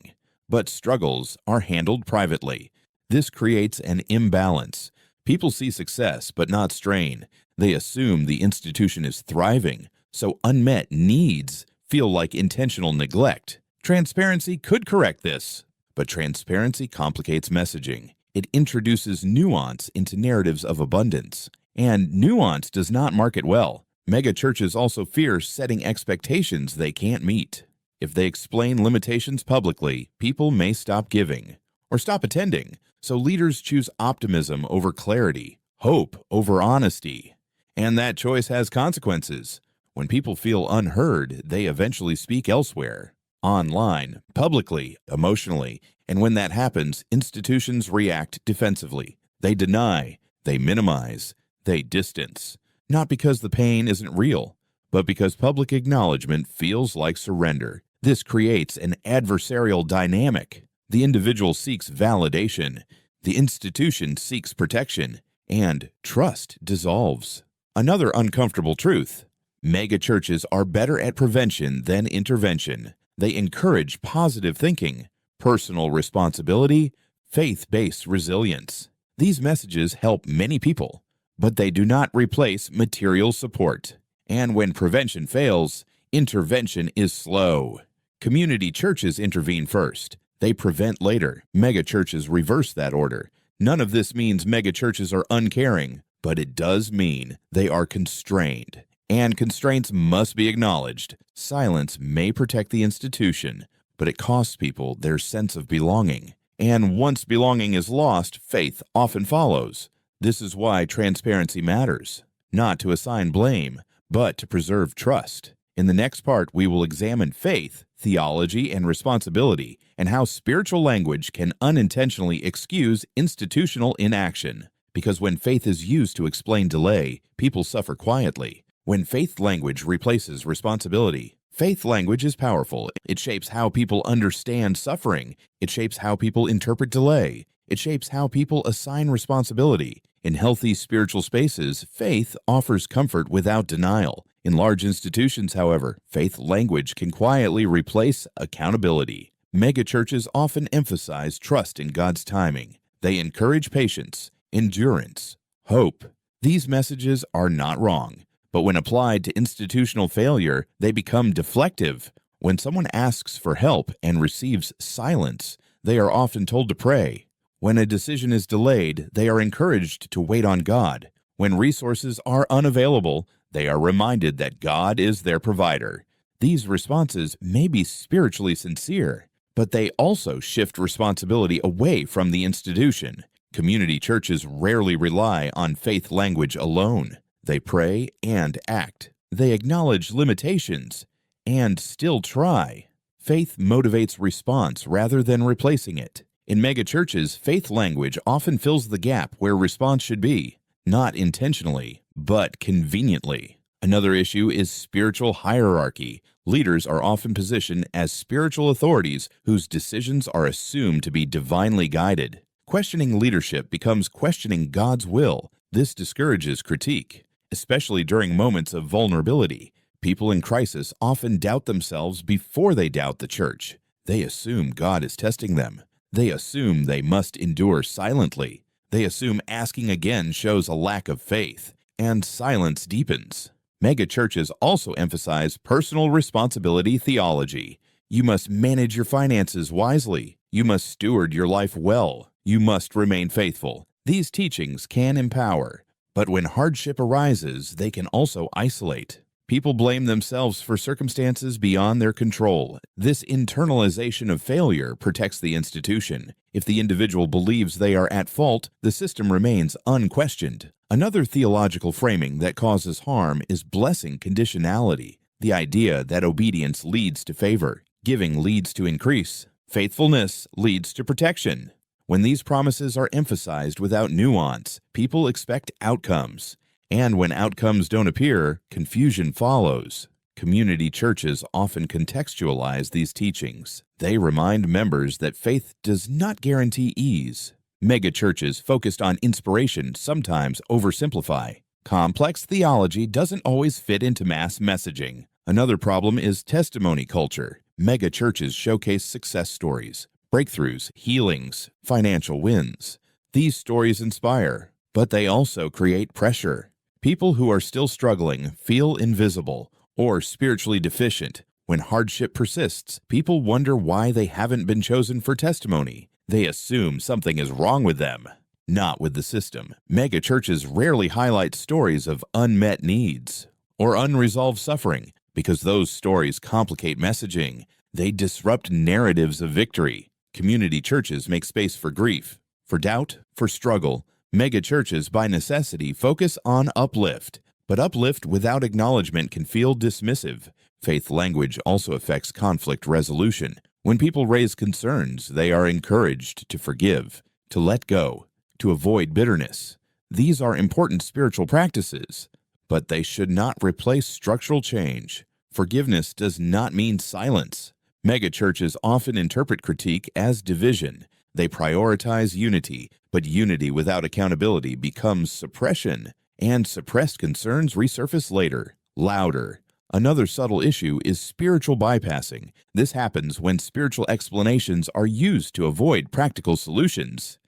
but struggles are handled privately. This creates an imbalance. People see success but not strain. They assume the institution is thriving, so unmet needs feel like intentional neglect. Transparency could correct this, but transparency complicates messaging. It introduces nuance into narratives of abundance, and nuance does not market well. Megachurches also fear setting expectations they can't meet. If they explain limitations publicly, people may stop giving or stop attending, so leaders choose optimism over clarity, hope over honesty. And that choice has consequences. When people feel unheard, they eventually speak elsewhere, online, publicly, emotionally, and when that happens, institutions react defensively. They deny, they minimize, they distance. Not because the pain isn't real, but because public acknowledgement feels like surrender. This creates an adversarial dynamic. The individual seeks validation, the institution seeks protection, and trust dissolves. Another uncomfortable truth: megachurches are better at prevention than intervention. They encourage positive thinking, personal responsibility, faith-based resilience. These messages help many people, but they do not replace material support. And when prevention fails, intervention is slow. Community churches intervene first. They prevent later. Megachurches reverse that order. None of this means megachurches are uncaring, but it does mean they are constrained. And constraints must be acknowledged. Silence may protect the institution, but it costs people their sense of belonging. And once belonging is lost, faith often follows. This is why transparency matters, not to assign blame, but to preserve trust. In the next part, we will examine faith, theology, and responsibility, and how spiritual language can unintentionally excuse institutional inaction. Because when faith is used to explain delay, people suffer quietly. When faith language replaces responsibility, faith language is powerful. It shapes how people understand suffering. It shapes how people interpret delay. It shapes how people assign responsibility. In healthy spiritual spaces, faith offers comfort without denial. In large institutions, however, faith language can quietly replace accountability. Megachurches often emphasize trust in God's timing. They encourage patience, endurance, hope. These messages are not wrong, but when applied to institutional failure, they become deflective. When someone asks for help and receives silence, they are often told to pray. When a decision is delayed, they are encouraged to wait on God. When resources are unavailable, they are reminded that God is their provider. These responses may be spiritually sincere, but they also shift responsibility away from the institution. Community churches rarely rely on faith language alone. They pray and act. They acknowledge limitations and still try. Faith motivates response rather than replacing it. In megachurches, faith language often fills the gap where response should be, not intentionally, but conveniently. Another issue is spiritual hierarchy. Leaders are often positioned as spiritual authorities whose decisions are assumed to be divinely guided. Questioning leadership becomes questioning God's will. This discourages critique, especially during moments of vulnerability. People in crisis often doubt themselves before they doubt the church. They assume God is testing them. They assume they must endure silently. They assume asking again shows a lack of faith, and silence deepens. Megachurches also emphasize personal responsibility theology. You must manage your finances wisely. You must steward your life well. You must remain faithful. These teachings can empower, but when hardship arises, they can also isolate. People blame themselves for circumstances beyond their control. This internalization of failure protects the institution. If the individual believes they are at fault, the system remains unquestioned. Another theological framing that causes harm is blessing conditionality, the idea that obedience leads to favor, giving leads to increase, faithfulness leads to protection. When these promises are emphasized without nuance, people expect outcomes. And when outcomes don't appear, confusion follows. Community churches often contextualize these teachings. They remind members that faith does not guarantee ease. Megachurches focused on inspiration sometimes oversimplify. Complex theology doesn't always fit into mass messaging. Another problem is testimony culture. Megachurches showcase success stories, breakthroughs, healings, financial wins. These stories inspire, but they also create pressure. People who are still struggling feel invisible or spiritually deficient. When hardship persists, people wonder why they haven't been chosen for testimony. They assume something is wrong with them, not with the system. Megachurches rarely highlight stories of unmet needs or unresolved suffering because those stories complicate messaging. They disrupt narratives of victory. Community churches make space for grief, for doubt, for struggle. Megachurches, by necessity, focus on uplift, but uplift without acknowledgement can feel dismissive. Faith language also affects conflict resolution. When people raise concerns, they are encouraged to forgive, to let go, to avoid bitterness. These are important spiritual practices, but they should not replace structural change. Forgiveness does not mean silence. Megachurches often interpret critique as division. They prioritize unity, but unity without accountability becomes suppression, and suppressed concerns resurface later, louder. Another subtle issue is spiritual bypassing. This happens when spiritual explanations are used to avoid practical solutions.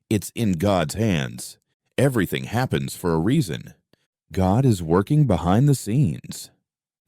It's in God's hands. Everything happens for a reason. God is working behind the scenes.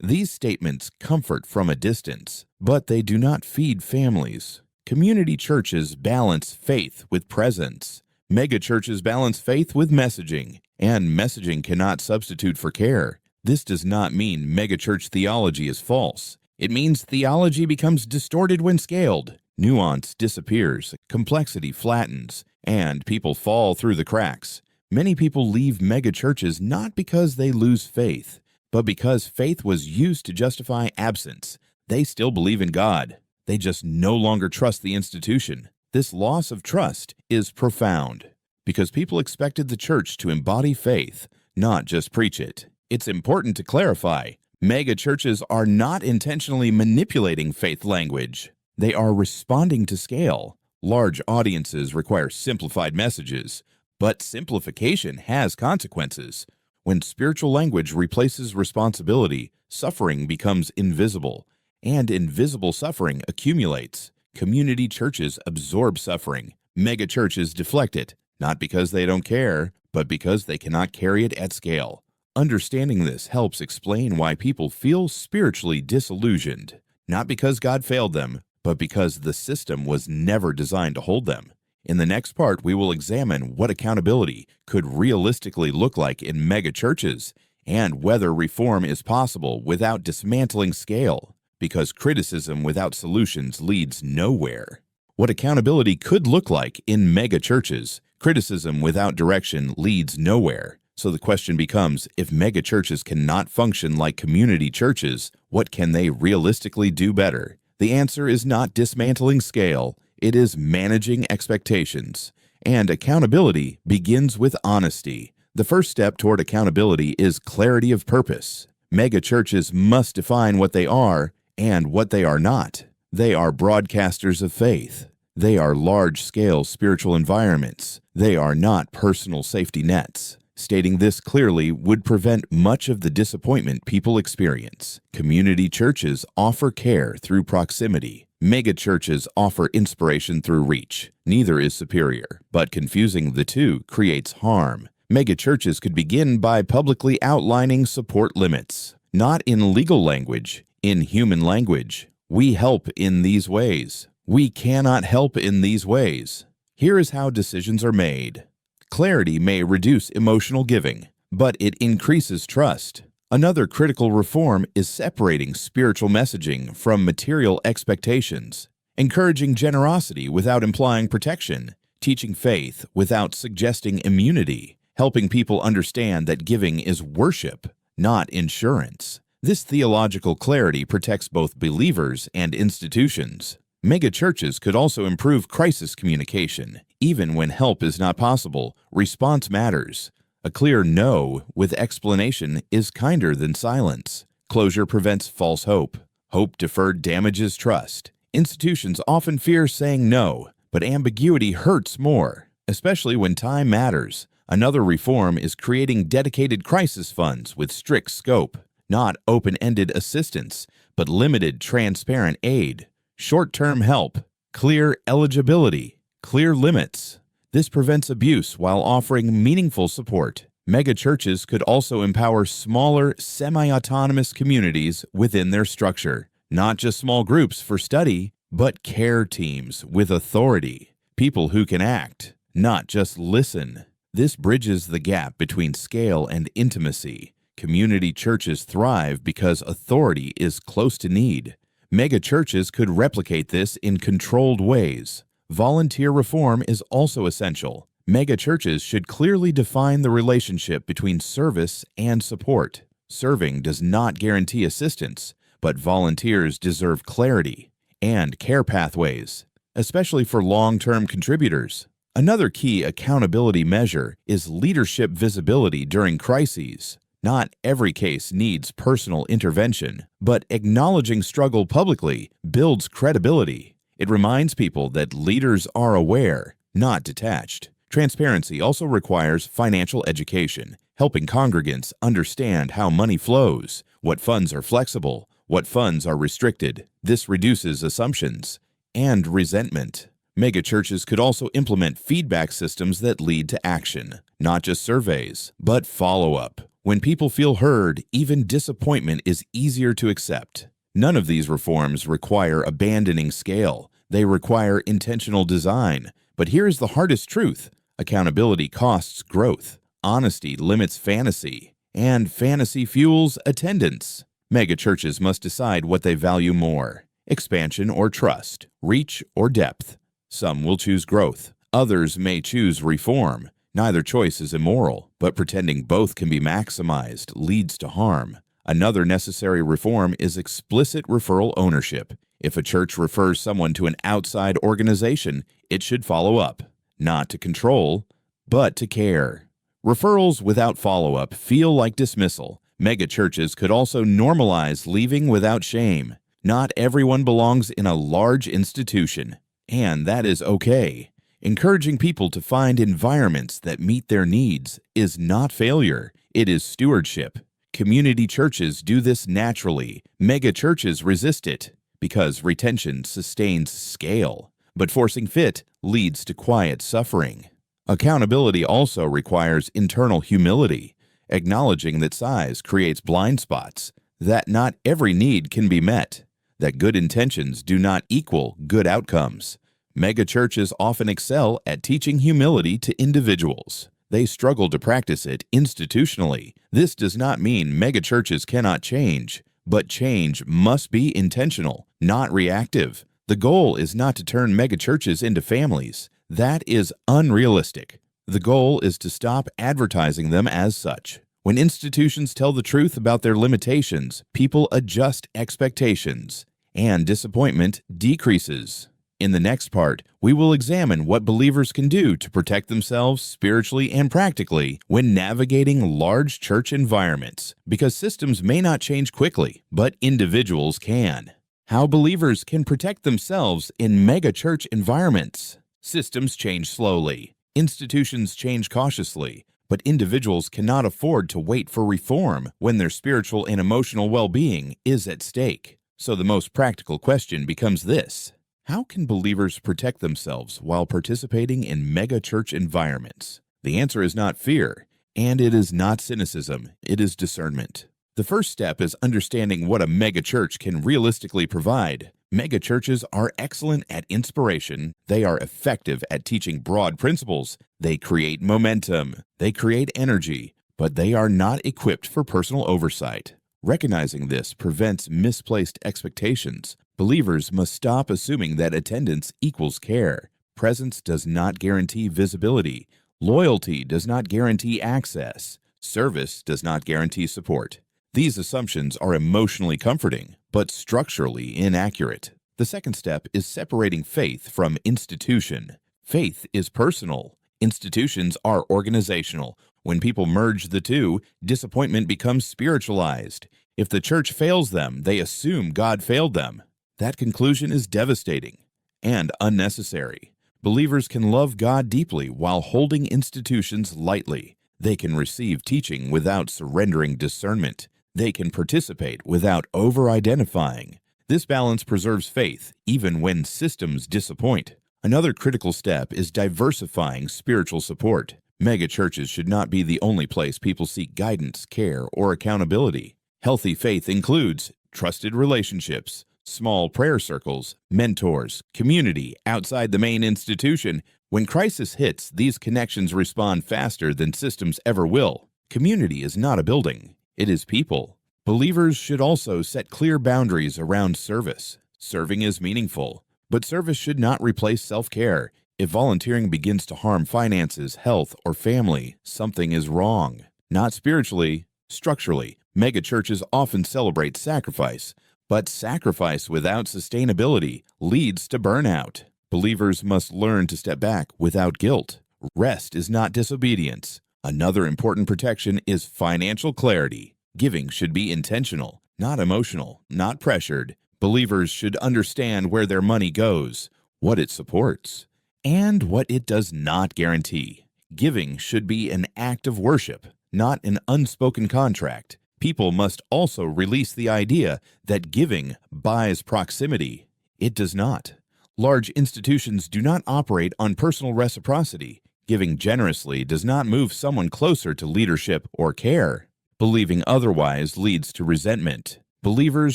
These statements comfort from a distance, but they do not feed families. Community churches balance faith with presence. Megachurches balance faith with messaging, and messaging cannot substitute for care. This does not mean megachurch theology is false. It means theology becomes distorted when scaled. Nuance disappears, complexity flattens, and people fall through the cracks. Many people leave megachurches not because they lose faith, but because faith was used to justify absence. They still believe in God. They just no longer trust the institution. This loss of trust is profound because people expected the church to embody faith, not just preach it. It's important to clarify, mega churches are not intentionally manipulating faith language. They are responding to scale. Large audiences require simplified messages, but simplification has consequences. When spiritual language replaces responsibility, suffering becomes invisible, and invisible suffering accumulates. Community churches absorb suffering. Mega churches deflect it, not because they don't care, but because they cannot carry it at scale. Understanding this helps explain why people feel spiritually disillusioned, not because God failed them, but because the system was never designed to hold them. In the next part, we will examine what accountability could realistically look like in mega churches and whether reform is possible without dismantling scale, because criticism without solutions leads nowhere. What accountability could look like in mega churches, criticism without direction leads nowhere. So the question becomes, if mega churches cannot function like community churches, what can they realistically do better? The answer is not dismantling scale, it is managing expectations. And accountability begins with honesty. The first step toward accountability is clarity of purpose. Megachurches must define what they are and what they are not. They are broadcasters of faith. They are large-scale spiritual environments. They are not personal safety nets. Stating this clearly would prevent much of the disappointment people experience. Community churches offer care through proximity. Megachurches offer inspiration through reach. Neither is superior, but confusing the two creates harm. Megachurches could begin by publicly outlining support limits, not in legal language, in human language. We help in these ways. We cannot help in these ways. Here is how decisions are made. Clarity may reduce emotional giving, but it increases trust. Another critical reform is separating spiritual messaging from material expectations, encouraging generosity without implying protection, teaching faith without suggesting immunity, helping people understand that giving is worship, not insurance. This theological clarity protects both believers and institutions. Megachurches could also improve crisis communication. Even when help is not possible, response matters. A clear no with explanation is kinder than silence. Closure prevents false hope. Hope deferred damages trust. Institutions often fear saying no, but ambiguity hurts more, especially when time matters. Another reform is creating dedicated crisis funds with strict scope, not open-ended assistance, but limited, transparent aid. Short-term help, clear eligibility, clear limits. This prevents abuse while offering meaningful support. Megachurches could also empower smaller, semi-autonomous communities within their structure. Not just small groups for study, but care teams with authority. People who can act, not just listen. This bridges the gap between scale and intimacy. Community churches thrive because authority is close to need. Megachurches could replicate this in controlled ways. Volunteer reform is also essential. Megachurches should clearly define the relationship between service and support. Serving does not guarantee assistance, but volunteers deserve clarity and care pathways, especially for long-term contributors. Another key accountability measure is leadership visibility during crises. Not every case needs personal intervention, but acknowledging struggle publicly builds credibility. It reminds people that leaders are aware, not detached. Transparency also requires financial education, helping congregants understand how money flows, what funds are flexible, what funds are restricted. This reduces assumptions and resentment. Megachurches could also implement feedback systems that lead to action, not just surveys, but follow-up. When people feel heard, even disappointment is easier to accept. None of these reforms require abandoning scale. They require intentional design. But here's the hardest truth. Accountability costs growth. Honesty limits fantasy. And fantasy fuels attendance. Megachurches must decide what they value more: expansion or trust, reach or depth. Some will choose growth. Others may choose reform. Neither choice is immoral, but pretending both can be maximized leads to harm. Another necessary reform is explicit referral ownership. If a church refers someone to an outside organization, it should follow up, not to control, but to care. Referrals without follow-up feel like dismissal. Megachurches could also normalize leaving without shame. Not everyone belongs in a large institution, and that is okay. Encouraging people to find environments that meet their needs is not failure, it is stewardship. Community churches do this naturally. Megachurches resist it because retention sustains scale, but forcing fit leads to quiet suffering. Accountability also requires internal humility, acknowledging that size creates blind spots, that not every need can be met, that good intentions do not equal good outcomes. Megachurches often excel at teaching humility to individuals. They struggle to practice it institutionally. This does not mean megachurches cannot change, but change must be intentional, not reactive. The goal is not to turn megachurches into families. That is unrealistic. The goal is to stop advertising them as such. When institutions tell the truth about their limitations, people adjust expectations. and disappointment decreases. In the next part, we will examine what believers can do to protect themselves spiritually and practically when navigating large church environments, because systems may not change quickly, but individuals can. How believers can protect themselves in megachurch environments. Systems change slowly. Institutions change cautiously, but individuals cannot afford to wait for reform when their spiritual and emotional well-being is at stake. So the most practical question becomes this: how can believers protect themselves while participating in megachurch environments? The answer is not fear, and it is not cynicism, it is discernment. The first step is understanding what a megachurch can realistically provide. Megachurches are excellent at inspiration, they are effective at teaching broad principles, they create momentum, they create energy, but they are not equipped for personal oversight. Recognizing this prevents misplaced expectations. Believers must stop assuming that attendance equals care. Presence does not guarantee visibility. Loyalty does not guarantee access. Service does not guarantee support. These assumptions are emotionally comforting, but structurally inaccurate. The second step is separating faith from institution. Faith is personal. Institutions are organizational. When people merge the two, disappointment becomes spiritualized. If the church fails them, they assume God failed them. That conclusion is devastating and unnecessary. Believers can love God deeply while holding institutions lightly. They can receive teaching without surrendering discernment. They can participate without over-identifying. This balance preserves faith even when systems disappoint. Another critical step is diversifying spiritual support. Megachurches should not be the only place people seek guidance, care, or accountability. Healthy faith includes trusted relationships, small prayer circles, mentors, community outside the main institution. When crisis hits, these connections respond faster than systems ever will. Community is not a building, it is people. Believers should also set clear boundaries around service. Serving is meaningful, but service should not replace self-care. If volunteering begins to harm finances, health, or family, something is wrong. Not spiritually, structurally. Megachurches often celebrate sacrifice, but sacrifice without sustainability leads to burnout. Believers must learn to step back without guilt. Rest is not disobedience. Another important protection is financial clarity. Giving should be intentional, not emotional, not pressured. Believers should understand where their money goes, what it supports, and what it does not guarantee. Giving should be an act of worship, not an unspoken contract. People must also release the idea that giving buys proximity. It does not. Large institutions do not operate on personal reciprocity. Giving generously does not move someone closer to leadership or care. Believing otherwise leads to resentment. Believers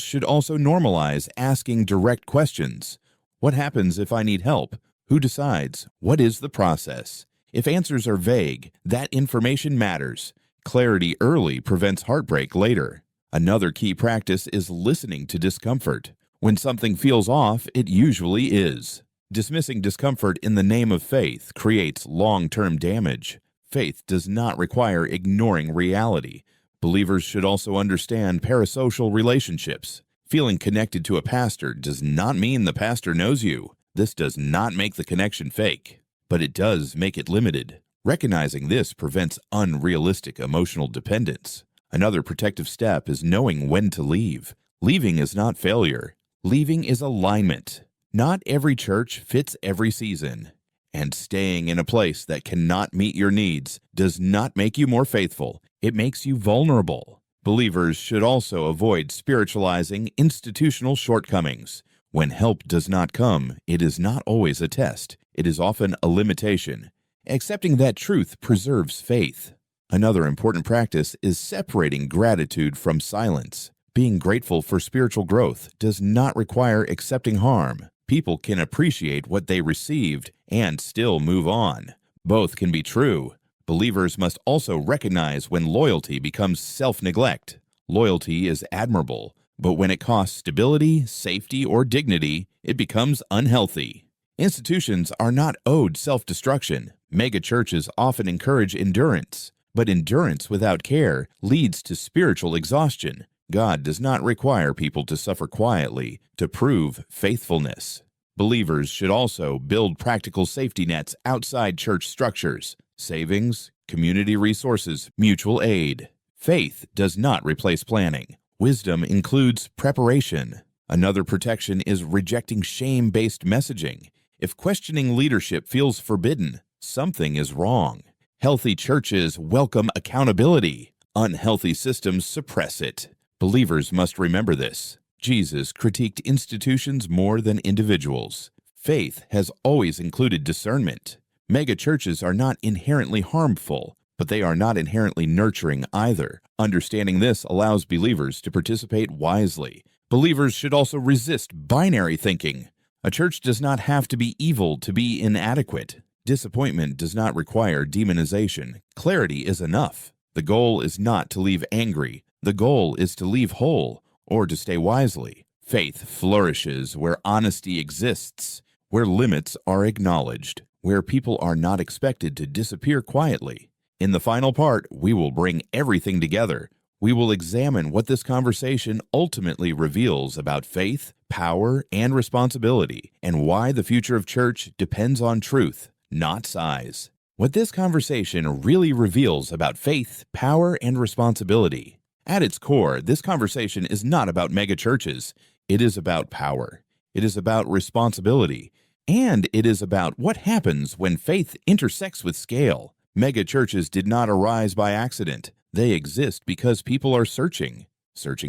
should also normalize asking direct questions. What happens if I need help? Who decides? What is the process? If answers are vague, that information matters. Clarity early prevents heartbreak later. Another key practice is listening to discomfort. When something feels off, it usually is. Dismissing discomfort in the name of faith creates long-term damage. Faith does not require ignoring reality. Believers should also understand parasocial relationships. Feeling connected to a pastor does not mean the pastor knows you. This does not make the connection fake, but it does make it limited. Recognizing this prevents unrealistic emotional dependence. Another protective step is knowing when to leave. Leaving is not failure. Leaving is alignment. Not every church fits every season. And staying in a place that cannot meet your needs does not make you more faithful. It makes you vulnerable. Believers should also avoid spiritualizing institutional shortcomings. When help does not come, it is not always a test. It is often a limitation. Accepting that truth preserves faith. Another important practice is separating gratitude from silence. Being grateful for spiritual growth does not require accepting harm. People can appreciate what they received and still move on. Both can be true. Believers must also recognize when loyalty becomes self-neglect. Loyalty is admirable, but when it costs stability, safety, or dignity, it becomes unhealthy. Institutions are not owed self-destruction. Megachurches often encourage endurance, but endurance without care leads to spiritual exhaustion. God does not require people to suffer quietly to prove faithfulness. Believers should also build practical safety nets outside church structures, savings, community resources, mutual aid. Faith does not replace planning. Wisdom includes preparation. Another protection is rejecting shame-based messaging. If questioning leadership feels forbidden, something is wrong. Healthy churches welcome accountability. Unhealthy systems suppress it. Believers must remember this. Jesus critiqued institutions more than individuals. Faith has always included discernment. Megachurches are not inherently harmful, but they are not inherently nurturing either. Understanding this allows believers to participate wisely. Believers should also resist binary thinking. A church does not have to be evil to be inadequate. Disappointment does not require demonization. Clarity is enough. The goal is not to leave angry. The goal is to leave whole, or to stay wisely. Faith flourishes where honesty exists, where limits are acknowledged, where people are not expected to disappear quietly. In the final part, we will bring everything together. We will examine what this conversation ultimately reveals about faith, power, and responsibility, and why the future of church depends on truth, not size. What this conversation really reveals about faith, power, and responsibility. At its core, this conversation is not about megachurches. It is about power. It is about responsibility. And it is about what happens when faith intersects with scale. Megachurches did not arise by accident. They exist because people are searching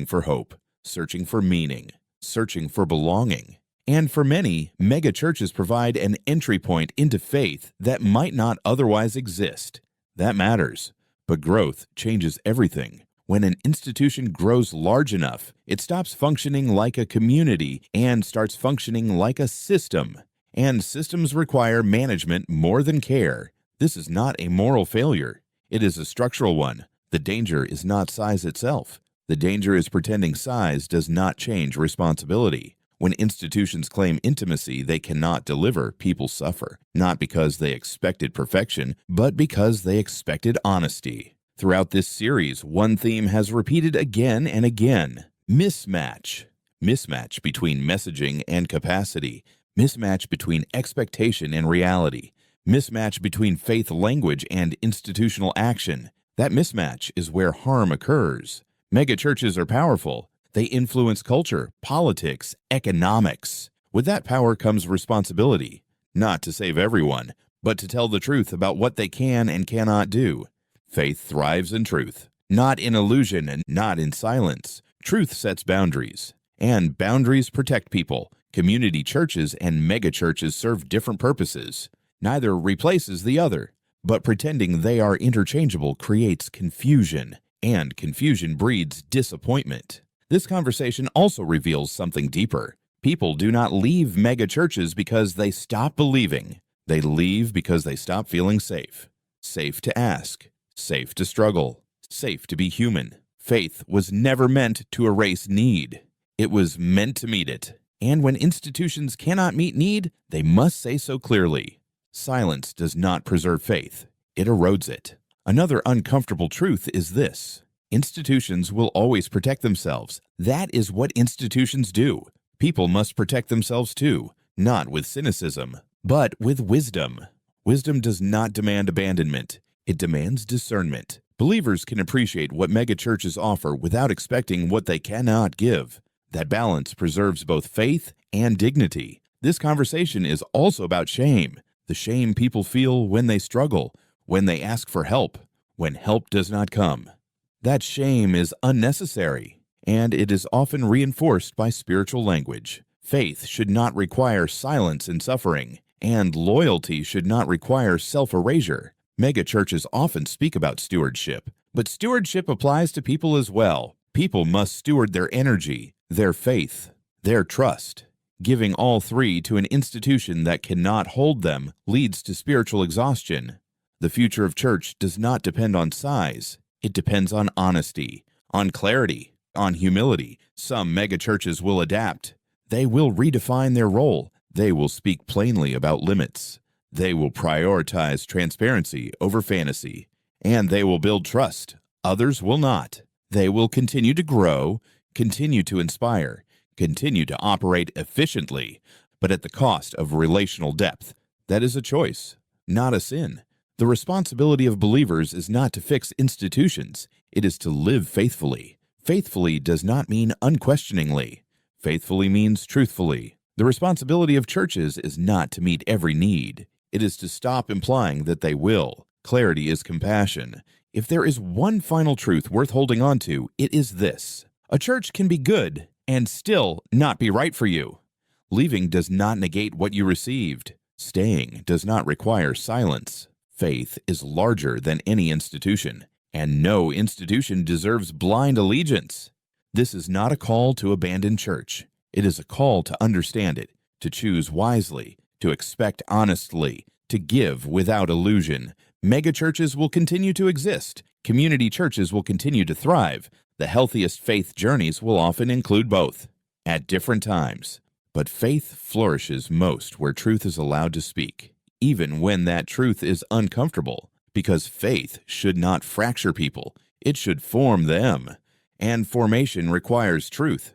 for hope, searching for meaning, searching for belonging. And for many, megachurches provide an entry point into faith that might not otherwise exist. That matters. But growth changes everything. When an institution grows large enough, it stops functioning like a community and starts functioning like a system. And systems require management more than care. This is not a moral failure. It is a structural one. The danger is not size itself. The danger is pretending size does not change responsibility. When institutions claim intimacy they cannot deliver, people suffer, not because they expected perfection, but because they expected honesty. Throughout this series, one theme has repeated again and again: mismatch. Mismatch between messaging and capacity. Mismatch between expectation and reality. Mismatch between faith language and institutional action. That mismatch is where harm occurs. Megachurches are powerful. They influence culture, politics, economics. With that power comes responsibility, not to save everyone, but to tell the truth about what they can and cannot do. Faith thrives in truth, not in illusion and not in silence. Truth sets boundaries, and boundaries protect people. Community churches and megachurches serve different purposes. Neither replaces the other, but pretending they are interchangeable creates confusion, and confusion breeds disappointment. This conversation also reveals something deeper. People do not leave megachurches because they stop believing. They leave because they stop feeling safe. Safe to ask. Safe to struggle. Safe to be human. Faith was never meant to erase need. It was meant to meet it. And when institutions cannot meet need, they must say so clearly. Silence does not preserve faith. It erodes it. Another uncomfortable truth is this: institutions will always protect themselves. That is what institutions do. People must protect themselves too, not with cynicism, but with wisdom. Wisdom does not demand abandonment. It demands discernment. Believers can appreciate what megachurches offer without expecting what they cannot give. That balance preserves both faith and dignity. This conversation is also about shame. The shame people feel when they struggle, when they ask for help, when help does not come. That shame is unnecessary, and it is often reinforced by spiritual language. Faith should not require silence in suffering, and loyalty should not require self-erasure. Megachurches often speak about stewardship, but stewardship applies to people as well. People must steward their energy, their faith, their trust. Giving all three to an institution that cannot hold them leads to spiritual exhaustion. The future of church does not depend on size. It depends on honesty, on clarity, on humility. Some megachurches will adapt. They will redefine their role. They will speak plainly about limits. They will prioritize transparency over fantasy, and they will build trust. Others will not. They will continue to grow, continue to inspire, continue to operate efficiently, but at the cost of relational depth. That is a choice, not a sin. The responsibility of believers is not to fix institutions. It is to live faithfully. Faithfully does not mean unquestioningly. Faithfully means truthfully. The responsibility of churches is not to meet every need. It is to stop implying that they will. Clarity is compassion. If there is one final truth worth holding on to, it is this: a church can be good and still not be right for you. Leaving does not negate what you received. Staying does not require silence. Faith is larger than any institution, and no institution deserves blind allegiance. This is not a call to abandon church. It is a call to understand it, to choose wisely, to expect honestly, to give without illusion. Megachurches will continue to exist. Community churches will continue to thrive. The healthiest faith journeys will often include both, at different times. But faith flourishes most where truth is allowed to speak, even when that truth is uncomfortable, because faith should not fracture people. It should form them, and formation requires truth.